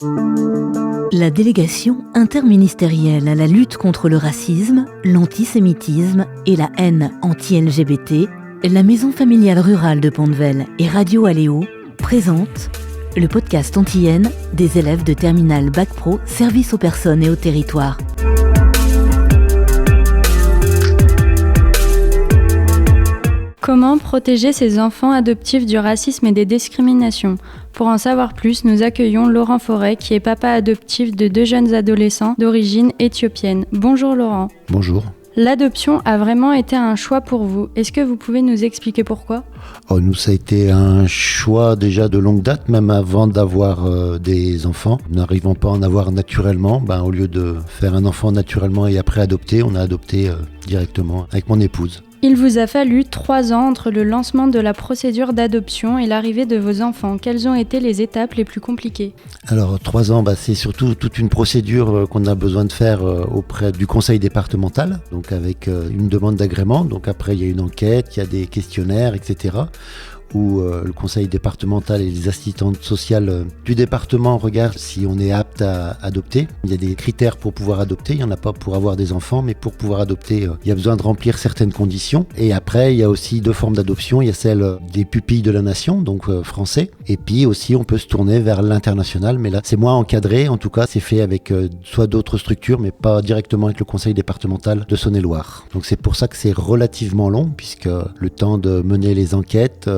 La délégation interministérielle à la lutte contre le racisme, l'antisémitisme et la haine anti-LGBT, la Maison familiale rurale de Pont-de-Vel et Radio Aléo présentent le podcast Antillennes des élèves de terminale Bac Pro Service aux personnes et au territoire. Comment protéger ses enfants adoptifs du racisme et des discriminations ? Pour en savoir plus, nous accueillons Laurent Forêt, qui est papa adoptif de 2 jeunes adolescents d'origine éthiopienne. Bonjour Laurent. Bonjour. L'adoption a vraiment été un choix pour vous. Est-ce que vous pouvez nous expliquer pourquoi ? Nous, ça a été un choix déjà de longue date, même avant d'avoir des enfants. N'arrivant pas à en avoir naturellement, au lieu de faire un enfant naturellement et après adopter, on a adopté directement avec mon épouse. Il vous a fallu 3 ans entre le lancement de la procédure d'adoption et l'arrivée de vos enfants. Quelles ont été les étapes les plus compliquées ? Alors 3 ans, c'est surtout toute une procédure qu'on a besoin de faire auprès du conseil départemental, donc avec une demande d'agrément. Donc après, il y a une enquête, il y a des questionnaires, etc., où le conseil départemental et les assistantes sociales du département regardent si on est apte à adopter. Il y a des critères pour pouvoir adopter, il n'y en a pas pour avoir des enfants, mais pour pouvoir adopter, il y a besoin de remplir certaines conditions. Et après, il y a aussi 2 formes d'adoption, il y a celle des pupilles de la nation, donc français, et puis aussi on peut se tourner vers l'international, mais là c'est moins encadré, en tout cas c'est fait avec soit d'autres structures, mais pas directement avec le conseil départemental de Saône-et-Loire. Donc c'est pour ça que c'est relativement long, puisque le temps de mener les enquêtes,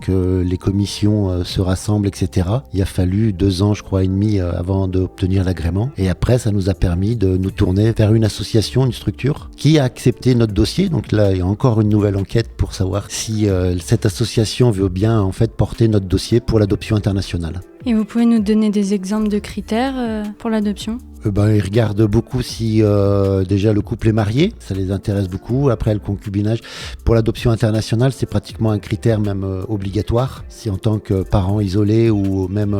que les commissions se rassemblent, etc. Il a fallu 2 ans, je crois, et demi avant d'obtenir l'agrément. Et après, ça nous a permis de nous tourner vers une association, une structure, qui a accepté notre dossier. Donc là, il y a encore une nouvelle enquête pour savoir si cette association veut bien en fait porter notre dossier pour l'adoption internationale. Et vous pouvez nous donner des exemples de critères pour l'adoption ? Ils regardent beaucoup si déjà le couple est marié, ça les intéresse beaucoup. Après, le concubinage. Pour l'adoption internationale, c'est pratiquement un critère même obligatoire. Si en tant que parent isolé ou même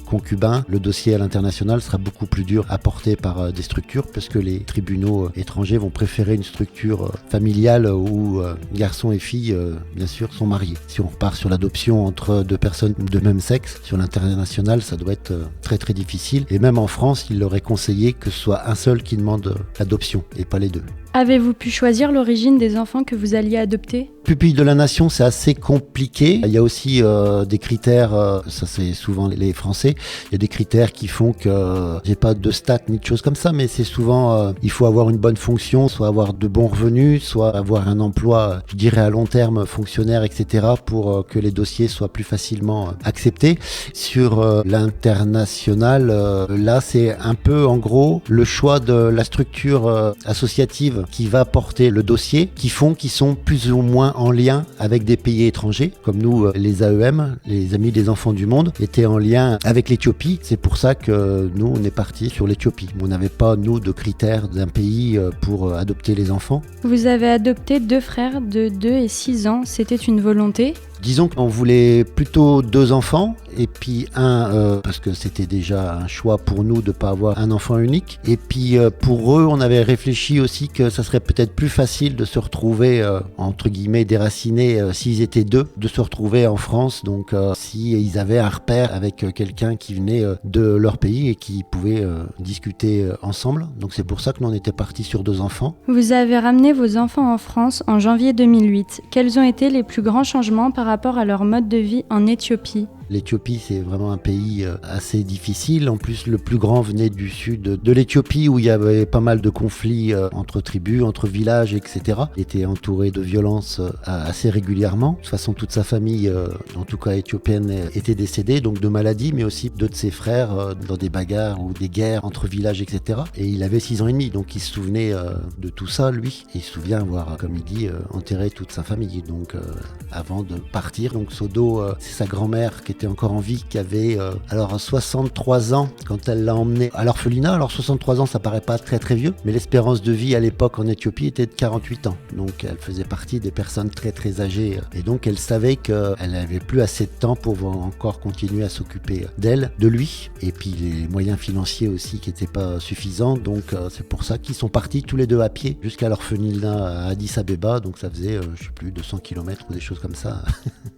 concubin, le dossier à l'international sera beaucoup plus dur à porter par des structures, parce que les tribunaux étrangers vont préférer une structure familiale où garçons et filles, bien sûr, sont mariés. Si on repart sur l'adoption entre 2 personnes de même sexe, sur l'international, ça doit être très très difficile. Et même en France, il leur est conseillé que ce soit un seul qui demande l'adoption et pas les 2. Avez-vous pu choisir l'origine des enfants que vous alliez adopter ? Pupille de la nation, c'est assez compliqué. Il y a aussi des critères, ça c'est souvent les Français, il y a des critères qui font que j'ai pas de stats ni de choses comme ça, mais c'est souvent, il faut avoir une bonne fonction, soit avoir de bons revenus, soit avoir un emploi, je dirais à long terme, fonctionnaire, etc., pour que les dossiers soient plus facilement acceptés. Sur l'international, là c'est un peu en gros le choix de la structure associative qui va porter le dossier, qui sont plus ou moins en lien avec des pays étrangers, comme nous, les AEM, les Amis des Enfants du Monde, étaient en lien avec l'Éthiopie. C'est pour ça que nous, on est partis sur l'Éthiopie. On n'avait pas, nous, de critères d'un pays pour adopter les enfants. Vous avez adopté 2 frères de 2 et 6 ans. C'était une volonté ? Disons qu'on voulait plutôt 2 enfants, et puis un, parce que c'était déjà un choix pour nous de ne pas avoir un enfant unique. Et puis pour eux, on avait réfléchi aussi que ça serait peut-être plus facile de se retrouver, entre guillemets, déracinés, s'ils étaient 2, de se retrouver en France. Donc s'ils avaient un repère avec quelqu'un qui venait de leur pays et qui pouvait discuter ensemble. Donc c'est pour ça que l'on était partis sur 2 enfants. Vous avez ramené vos enfants en France en janvier 2008. Quels ont été les plus grands changements par rapport à leur mode de vie en Éthiopie ? L'Éthiopie, c'est vraiment un pays assez difficile. En plus, le plus grand venait du sud de l'Éthiopie, où il y avait pas mal de conflits entre tribus, entre villages, etc. Il était entouré de violences assez régulièrement. De toute façon, toute sa famille, en tout cas éthiopienne, était décédée, donc de maladies, mais aussi 2 de ses frères dans des bagarres ou des guerres entre villages, etc. Et il avait 6 ans et demi, donc il se souvenait de tout ça, lui. Et il se souvient avoir, comme il dit, enterré toute sa famille. Donc avant de partir, donc Sodo, c'est sa grand-mère qui était encore en vie, qui avait 63 ans quand elle l'a emmené à l'orphelinat. Alors 63 ans, ça paraît pas très très vieux, mais l'espérance de vie à l'époque en Éthiopie était de 48 ans. Donc elle faisait partie des personnes très très âgées, et donc elle savait qu'elle n'avait plus assez de temps pour encore continuer à s'occuper d'elle, de lui, et puis les moyens financiers aussi qui n'étaient pas suffisants. Donc c'est pour ça qu'ils sont partis tous les 2 à pied jusqu'à l'orphelinat à Addis Abeba. Donc ça faisait je sais plus 200 km ou des choses comme ça.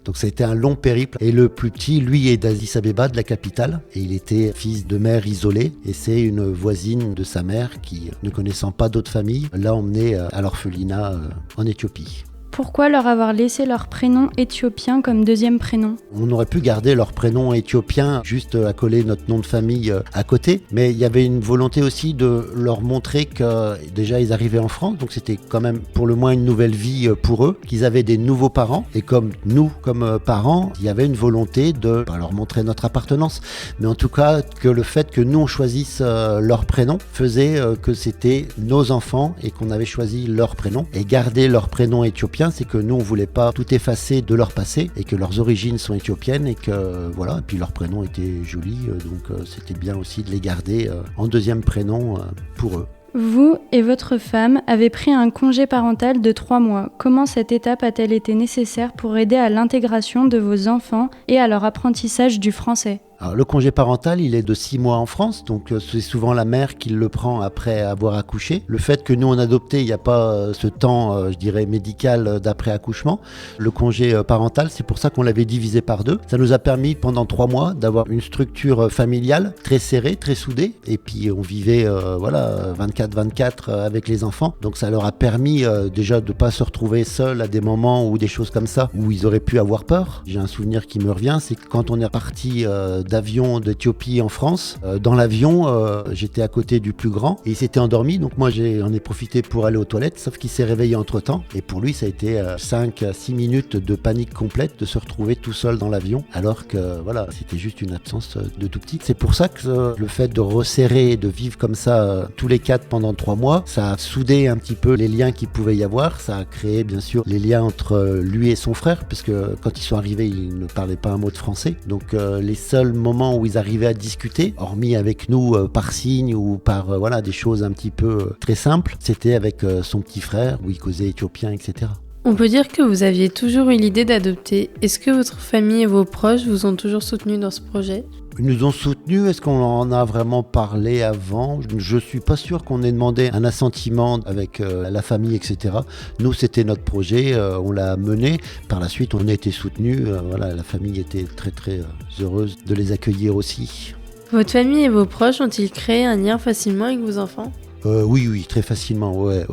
Donc ça a été un long périple, et le plus petit Éthiopie, lui, est d'Addis Abeba, de la capitale, et il était fils de mère isolée, et c'est une voisine de sa mère qui, ne connaissant pas d'autres familles, l'a emmené à l'orphelinat en Éthiopie. Pourquoi leur avoir laissé leur prénom éthiopien comme deuxième prénom ? On aurait pu garder leur prénom éthiopien, juste accoler notre nom de famille à côté, mais il y avait une volonté aussi de leur montrer que déjà ils arrivaient en France, donc c'était quand même pour le moins une nouvelle vie pour eux, qu'ils avaient des nouveaux parents, et comme nous, comme parents, il y avait une volonté de leur montrer notre appartenance, mais en tout cas que le fait que nous on choisisse leur prénom faisait que c'était nos enfants et qu'on avait choisi leur prénom, et garder leur prénom éthiopien, c'est que nous on voulait pas tout effacer de leur passé et que leurs origines sont éthiopiennes et que voilà, et puis leur prénom était joli, donc c'était bien aussi de les garder en deuxième prénom pour eux. Vous et votre femme avez pris un congé parental de 3 mois. Comment cette étape a-t-elle été nécessaire pour aider à l'intégration de vos enfants et à leur apprentissage du français ? Alors, le congé parental, il est de 6 mois en France, donc c'est souvent la mère qui le prend après avoir accouché. Le fait que nous on adopté, il n'y a pas ce temps, je dirais, médical d'après accouchement. Le congé parental, c'est pour ça qu'on l'avait divisé par 2. Ça nous a permis pendant 3 mois d'avoir une structure familiale très serrée, très soudée. Et puis on vivait 24/24 avec les enfants. Donc ça leur a permis déjà de ne pas se retrouver seuls à des moments ou des choses comme ça, où ils auraient pu avoir peur. J'ai un souvenir qui me revient, c'est que quand on est parti d'avion d'Éthiopie en France. Dans l'avion, j'étais à côté du plus grand et il s'était endormi, donc moi j'en ai profité pour aller aux toilettes, sauf qu'il s'est réveillé entre-temps et pour lui ça a été 5-6 minutes de panique complète de se retrouver tout seul dans l'avion, alors que voilà, c'était juste une absence de tout petit. C'est pour ça que le fait de resserrer et de vivre comme ça tous les 4 pendant 3 mois, ça a soudé un petit peu les liens qu'il pouvait y avoir, ça a créé bien sûr les liens entre lui et son frère, parce que quand ils sont arrivés, ils ne parlaient pas un mot de français, donc les seuls moments où ils arrivaient à discuter, hormis avec nous par signe ou par des choses un petit peu très simples, c'était avec son petit frère où il causait éthiopien, etc. On peut dire que vous aviez toujours eu l'idée d'adopter. Est-ce que votre famille et vos proches vous ont toujours soutenu dans ce projet ? Ils nous ont soutenus. Est-ce qu'on en a vraiment parlé avant ? Je suis pas sûr qu'on ait demandé un assentiment avec la famille, etc. Nous, c'était notre projet, on l'a mené. Par la suite, on a été soutenus. La famille était très très heureuse de les accueillir aussi. Votre famille et vos proches ont-ils créé un lien facilement avec vos enfants ? Oui, très facilement, ouais.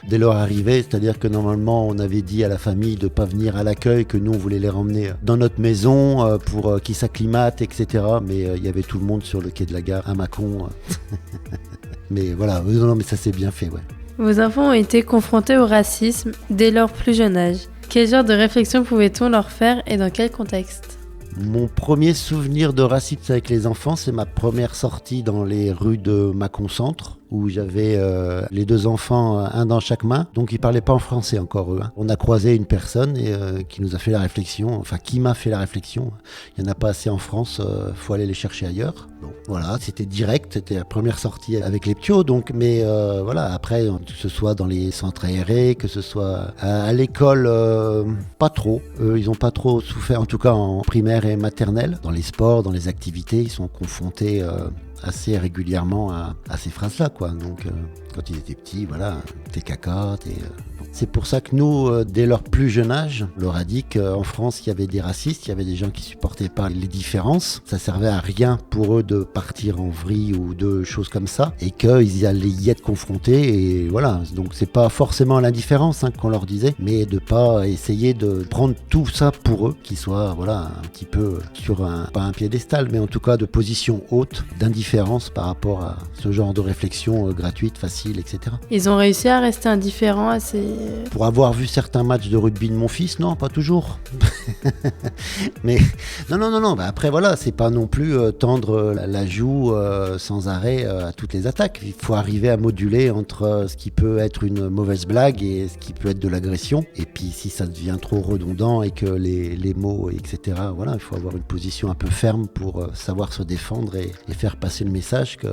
Dès leur arrivée, c'est-à-dire que normalement, on avait dit à la famille de ne pas venir à l'accueil, que nous, on voulait les ramener dans notre maison pour qu'ils s'acclimatent, etc. Mais il y avait tout le monde sur le quai de la gare à Mâcon. Mais voilà, non, mais ça s'est bien fait, ouais. Vos enfants ont été confrontés au racisme dès leur plus jeune âge. Quel genre de réflexion pouvait-on leur faire et dans quel contexte ? Mon premier souvenir de racisme avec les enfants, c'est ma première sortie dans les rues de Mâcon Centre, où j'avais les 2 enfants, un dans chaque main, donc ils parlaient pas en français encore eux. On a croisé une personne qui nous a fait la réflexion, enfin qui m'a fait la réflexion. Il n'y en a pas assez en France, faut aller les chercher ailleurs. Donc voilà, c'était direct, c'était la première sortie avec les ptios, donc mais après, que ce soit dans les centres aérés, que ce soit à l'école, pas trop. Ils ont pas trop souffert, en tout cas en primaire et maternelle. Dans les sports, dans les activités, ils sont confrontés assez régulièrement à ces phrases-là, quoi. Donc, quand ils étaient petits, voilà, t'es caca, t'es... C'est pour ça que nous, dès leur plus jeune âge, on leur a dit qu'en France, il y avait des racistes, il y avait des gens qui supportaient pas les différences. Ça servait à rien pour eux de partir en vrille ou de choses comme ça, et qu'ils allaient y être confrontés, et voilà. Donc, c'est pas forcément l'indifférence qu'on leur disait, mais de pas essayer de prendre tout ça pour eux, qu'ils soient, un petit peu sur pas un piédestal, mais en tout cas de position haute, d'indifférence par rapport à ce genre de réflexion gratuite, facile, etc. Ils ont réussi à rester indifférents à ces... Pour avoir vu certains matchs de rugby de mon fils, non, pas toujours. Mais non. Après, voilà, c'est pas non plus tendre la joue sans arrêt à toutes les attaques. Il faut arriver à moduler entre ce qui peut être une mauvaise blague et ce qui peut être de l'agression. Et puis, si ça devient trop redondant et que les mots, etc., il faut avoir une position un peu ferme pour savoir se défendre et faire passer le message que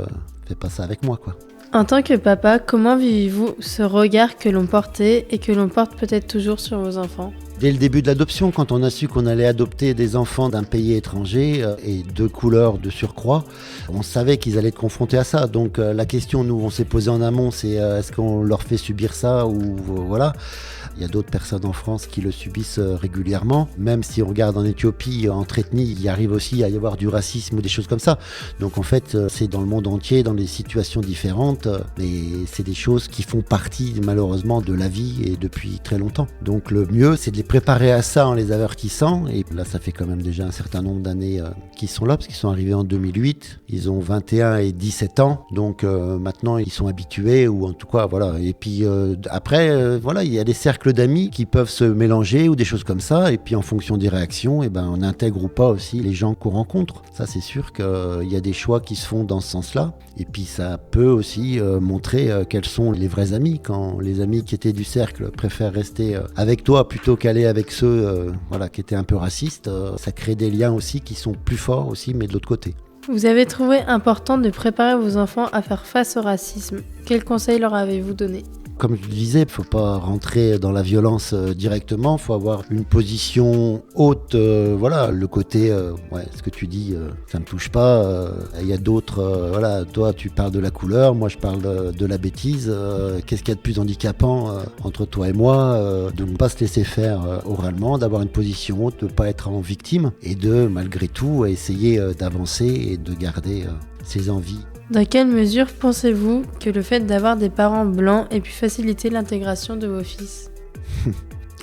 fais pas ça avec moi, quoi. En tant que papa, comment vivez-vous ce regard que l'on portait et que l'on porte peut-être toujours sur vos enfants ? Dès le début de l'adoption, quand on a su qu'on allait adopter des enfants d'un pays étranger et de couleur de surcroît, on savait qu'ils allaient être confrontés à ça. Donc la question, nous, on s'est posée en amont, c'est est-ce qu'on leur fait subir ça ou voilà. Il y a d'autres personnes en France qui le subissent régulièrement. Même si on regarde en Éthiopie, entre ethnies, il arrive aussi à y avoir du racisme ou des choses comme ça. Donc en fait, c'est dans le monde entier, dans des situations différentes, mais c'est des choses qui font partie malheureusement de la vie et depuis très longtemps. Donc le mieux, c'est de les préparer à ça en les avertissant. Et là, ça fait quand même déjà un certain nombre d'années qu'ils sont là, parce qu'ils sont arrivés en 2008. Ils ont 21 et 17 ans. Donc maintenant, ils sont habitués, ou en tout cas, voilà. Et puis après, voilà, il y a des cercles d'amis qui peuvent se mélanger ou des choses comme ça. Et puis en fonction des réactions, on intègre ou pas aussi les gens qu'on rencontre. Ça, c'est sûr qu'il y a des choix qui se font dans ce sens-là. Et puis ça peut aussi montrer quels sont les vrais amis. Quand les amis qui étaient du cercle préfèrent rester avec toi plutôt qu'aller avec ceux qui étaient un peu racistes, ça crée des liens aussi qui sont plus forts aussi, mais de l'autre côté. Vous avez trouvé important de préparer vos enfants à faire face au racisme. Quels conseils leur avez-vous donné ? Comme je le disais, il ne faut pas rentrer dans la violence directement, il faut avoir une position haute, le côté, ce que tu dis, ça ne me touche pas, il y a d'autres, toi tu parles de la couleur, moi je parle de la bêtise, qu'est-ce qu'il y a de plus handicapant entre toi et moi, de ne pas se laisser faire oralement, d'avoir une position haute, de ne pas être en victime, et de malgré tout essayer d'avancer et de garder ses envies. Dans quelle mesure pensez-vous que le fait d'avoir des parents blancs ait pu faciliter l'intégration de vos fils ?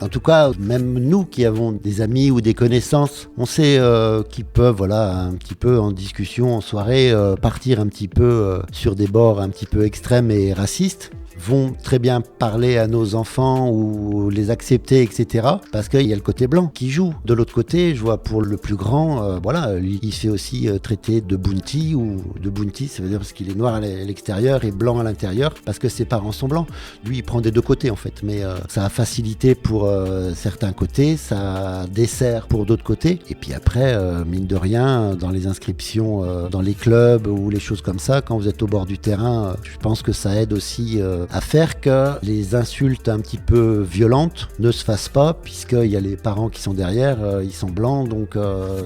En tout cas, même nous qui avons des amis ou des connaissances, on sait qu'ils peuvent, un petit peu en discussion, en soirée, partir un petit peu sur des bords un petit peu extrêmes et racistes, vont très bien parler à nos enfants ou les accepter, etc. Parce qu'il y a le côté blanc qui joue. De l'autre côté, je vois pour le plus grand, il se fait aussi traiter de bounty, ou de bounty, ça veut dire parce qu'il est noir à l'extérieur et blanc à l'intérieur, parce que ses parents sont blancs. Lui, il prend des deux côtés en fait, mais ça a facilité pour certains côtés, ça dessert pour d'autres côtés. Et puis après, mine de rien, dans les inscriptions, dans les clubs ou les choses comme ça, quand vous êtes au bord du terrain, je pense que ça aide aussi à faire que les insultes un petit peu violentes ne se fassent pas, puisqu'il y a les parents qui sont derrière, ils sont blancs, donc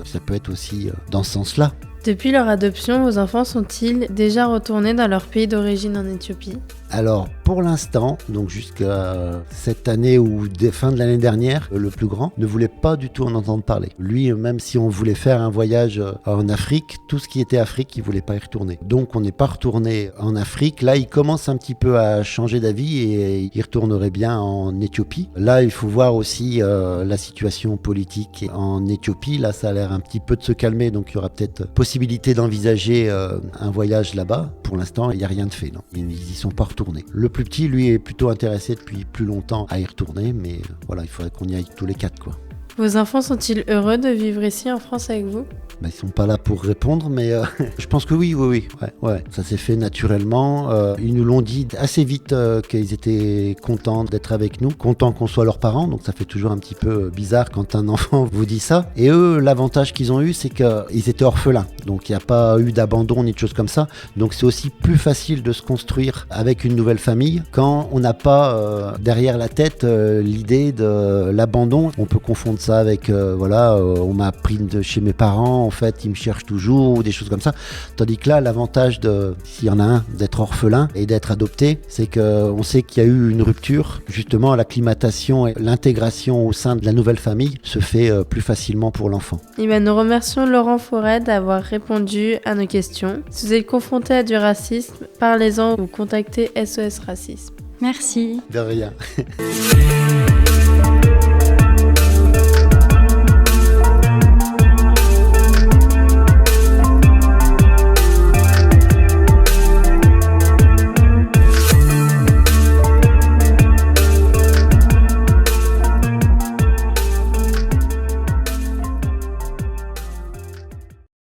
ça peut être aussi dans ce sens-là. Depuis leur adoption, vos enfants sont-ils déjà retournés dans leur pays d'origine en Éthiopie ? Alors, pour l'instant, donc jusqu'à cette année ou fin de l'année dernière, le plus grand ne voulait pas du tout en entendre parler. Lui, même si on voulait faire un voyage en Afrique, tout ce qui était Afrique, il voulait pas y retourner. Donc, on n'est pas retourné en Afrique. Là, il commence un petit peu à changer d'avis et il retournerait bien en Éthiopie. Là, il faut voir aussi la situation politique en Éthiopie. Là, ça a l'air un petit peu de se calmer, donc il y aura peut-être possibilité d'envisager un voyage là-bas. Pour l'instant, il n'y a rien de fait, non. Ils y sont pas retournés. Le plus petit, lui, est plutôt intéressé depuis plus longtemps à y retourner, mais il faudrait qu'on y aille tous les quatre, quoi. Vos enfants sont-ils heureux de vivre ici en France avec vous ? Ils sont pas là pour répondre, mais je pense que oui. Ouais. Ça s'est fait naturellement. Ils nous l'ont dit assez vite qu'ils étaient contents d'être avec nous, contents qu'on soit leurs parents, donc ça fait toujours un petit peu bizarre quand un enfant vous dit ça. Et eux, l'avantage qu'ils ont eu, c'est qu'ils étaient orphelins, donc il n'y a pas eu d'abandon ni de choses comme ça. Donc c'est aussi plus facile de se construire avec une nouvelle famille quand on n'a pas derrière la tête l'idée de l'abandon. On peut confondre ça avec on m'a pris de chez mes parents, en fait ils me cherchent toujours, ou des choses comme ça. Tandis que là, l'avantage s'il y en a un, d'être orphelin et d'être adopté, c'est qu'on sait qu'il y a eu une rupture. Justement, l'acclimatation et l'intégration au sein de la nouvelle famille se fait plus facilement pour l'enfant. Nous remercions Laurent Forêt d'avoir répondu à nos questions. Si vous êtes confronté à du racisme, parlez-en ou contactez SOS Racisme. Merci. De rien.